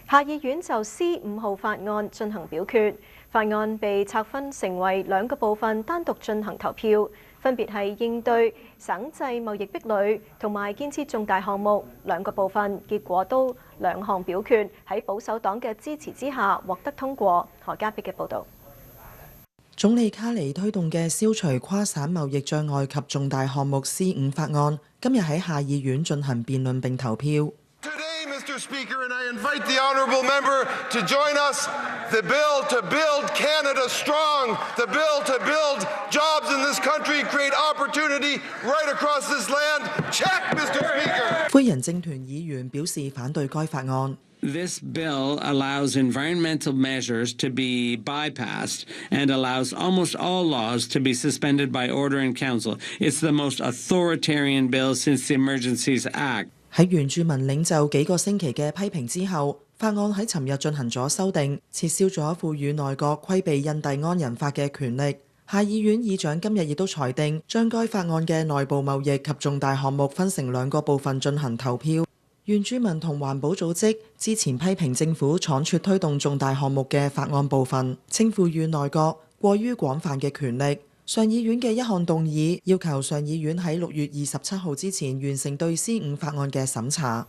下議院就 C5 號法案進行表決，法案被拆分成為兩個部分，單獨進行投票，分別係應對省際貿易壁壘同埋建設重大項目兩個部分，結果都兩項表決喺保守黨嘅支持之下獲得通過。何家碧嘅報導。總理卡尼推動嘅消除跨省貿易障礙及重大項目 C5 法案，今日喺下議院進行辯論並投票。Mr. Speaker, and I invite the honourable member to join us. The bill to build Canada strong, the bill to build jobs in this country, create opportunity right across this land. Check, Mr. Speaker. 灰人政團議員表示反對該法案。This bill allows environmental measures to be bypassed and allows almost all laws to be suspended by order in council. It's the most authoritarian bill since the Emergencies Act. 喺原住民領袖幾個星期嘅批評之後，法案喺尋日進行咗修訂，撤銷咗賦予內閣規避印第安人法嘅權力。下議院議長今日亦都裁定，將該法案嘅內部貿易及重大項目分成兩個部分進行投票。原住民同環保組織之前批評政府倉促推動重大項目嘅法案部分，稱賦予內閣過於廣泛嘅權力。上議院嘅一項動議要求上議院喺6月27號之前完成對 C5 法案嘅審查。